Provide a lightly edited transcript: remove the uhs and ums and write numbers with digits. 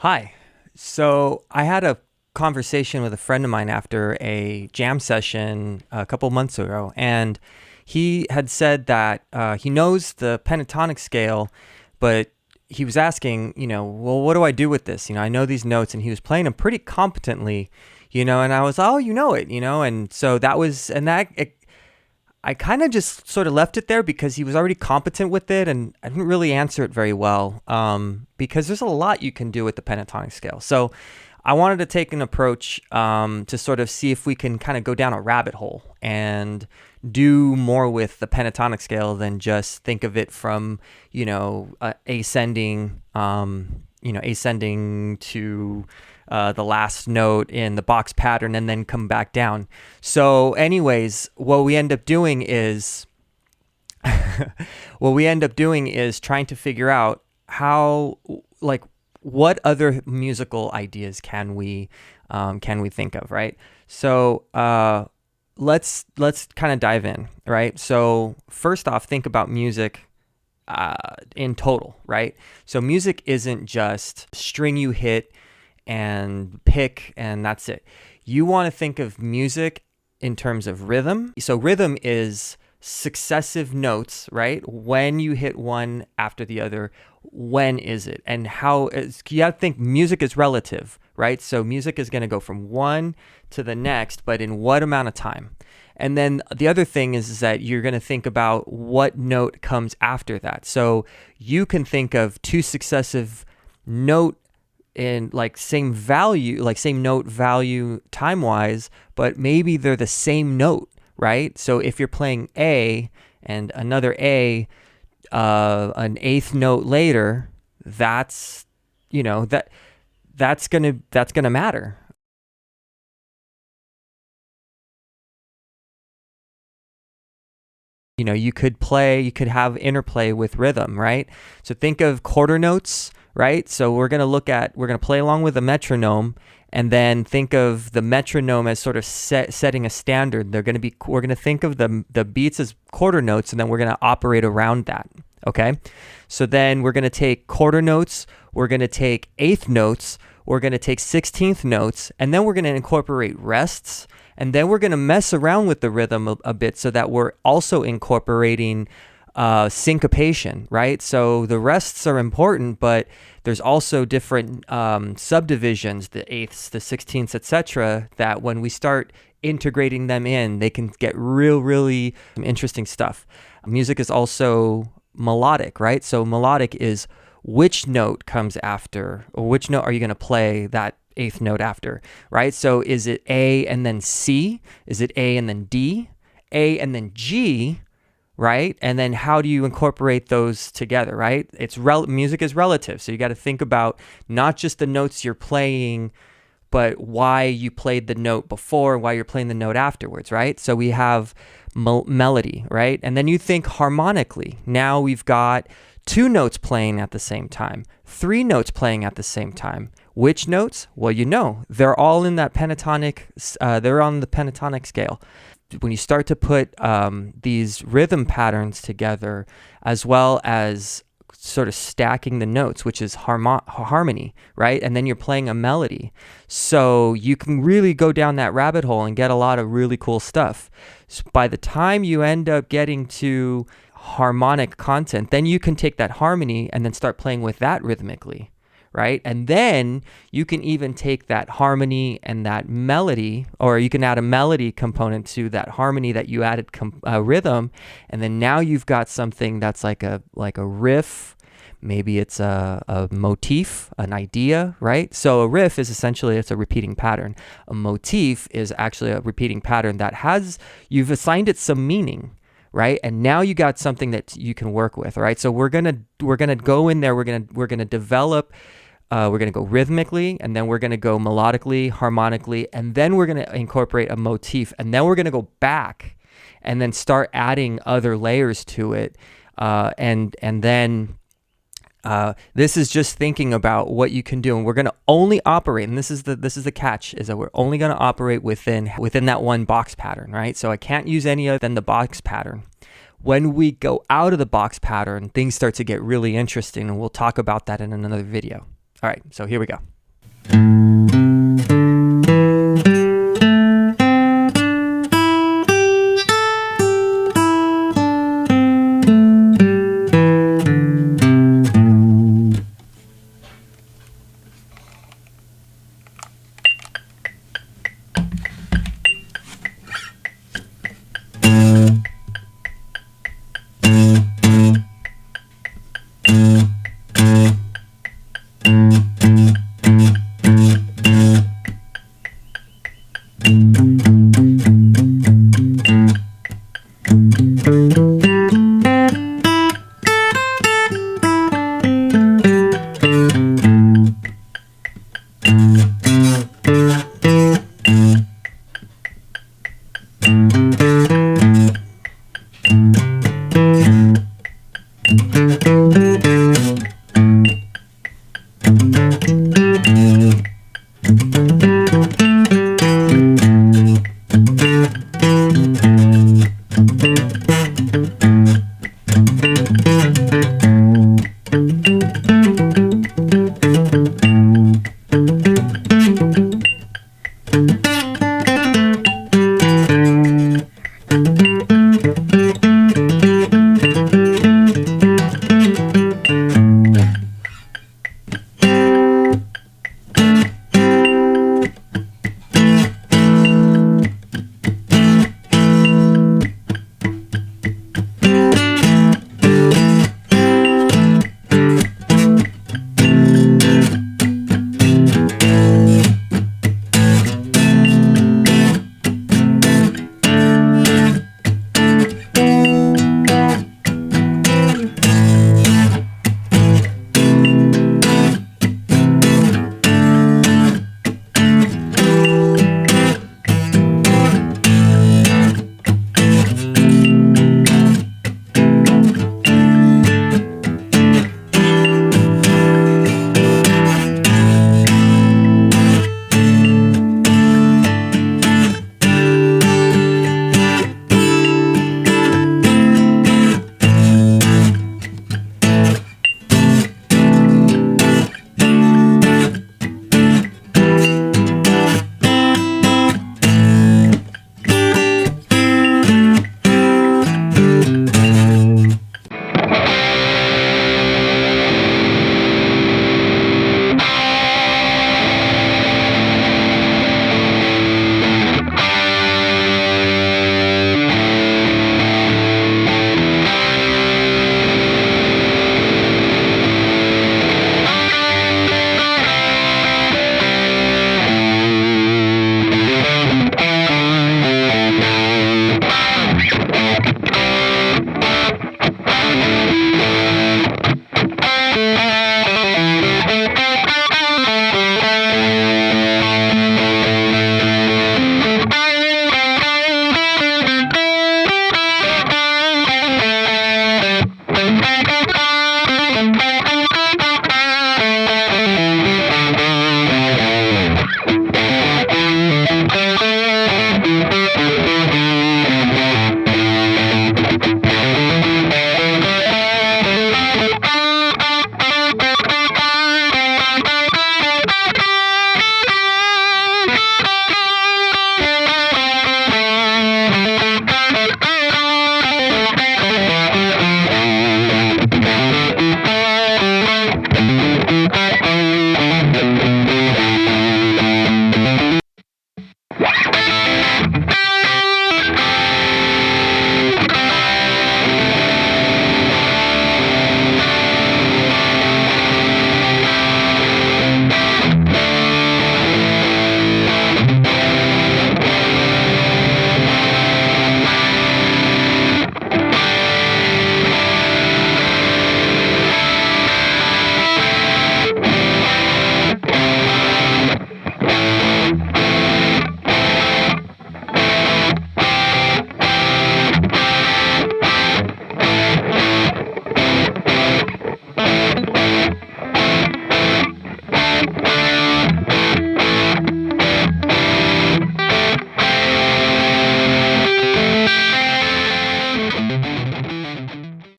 Hi. So I had a conversation with a friend of mine after a jam session a couple months ago, and he had said that he knows the pentatonic scale, but he was asking, well, what do I do with this? I know these notes, and he was playing them pretty competently, and I was, oh, you know it, and so that was, and that I kind of just sort of left it there because he was already competent with it, and I didn't really answer it very well because there's a lot you can do with the pentatonic scale. So I wanted to take an approach to sort of see if we can kind of go down a rabbit hole and do more with the pentatonic scale than just think of it from, ascending to the last note in the box pattern and then come back down. So anyways, what we end up doing is trying to figure out how, like, what other musical ideas can we think of, right? So let's kind of dive in, right? So first off, think about music in total, right? So music isn't just string you hit and pick and that's it. You want to think of music in terms of rhythm. So rhythm is successive notes, right? When you hit one after the other, when is it? And you have to think music is relative, right? So music is going to go from one to the next, but in what amount of time? And then the other thing is that you're going to think about what note comes after that. So you can think of two successive note in same note value time-wise, but maybe they're the same note, right? So if you're playing A and another A, an eighth note later, that's gonna matter. You could have interplay with rhythm, right? So think of quarter notes, right? So we're going to play along with a metronome, and then think of the metronome as sort of setting a standard. We're going to think of the beats as quarter notes, and then we're going to operate around that. Okay. So then we're going to take quarter notes, we're going to take eighth notes, we're going to take 16th notes, and then we're going to incorporate rests. And then we're going to mess around with the rhythm a bit so that we're also incorporating syncopation, right? So the rests are important, but there's also different subdivisions, the eighths, the 16ths, etc., that when we start integrating them in, they can get really interesting stuff. Music is also melodic, right? So melodic is which note comes after, or which note are you going to play that eighth note after, right? So is it A and then C? Is it A and then D? A and then G, right? And then how do you incorporate those together, right? Music is relative, so you got to think about not just the notes you're playing, but why you played the note before and why you're playing the note afterwards, right? So we have melody, right? And then you think harmonically. Now we've got two notes playing at the same time, three notes playing at the same time. Which notes? Well, they're all in that pentatonic, they're on the pentatonic scale. When you start to put these rhythm patterns together, as well as sort of stacking the notes, which is harmony, right? And then you're playing a melody. So you can really go down that rabbit hole and get a lot of really cool stuff. So by the time you end up getting to harmonic content, then you can take that harmony and then start playing with that rhythmically, right? And then you can even take that harmony and that melody, or you can add a melody component to that harmony that you added rhythm, and then now you've got something that's like a riff. Maybe it's a motif, an idea, right? So a riff is essentially, it's a repeating pattern. A motif is actually a repeating pattern that you've assigned it some meaning, right? And now you got something that you can work with, right? So we're gonna go in there. We're gonna develop. We're gonna go rhythmically, and then we're gonna go melodically, harmonically, and then we're gonna incorporate a motif, and then we're gonna go back, and then start adding other layers to it, and then. This is just thinking about what you can do, and we're going to only operate, and this is the catch, is that we're only going to operate within that one box pattern, right? So I can't use any other than the box pattern. When we go out of the box pattern, things start to get really interesting, and we'll talk about that in another video. All right, so here we go.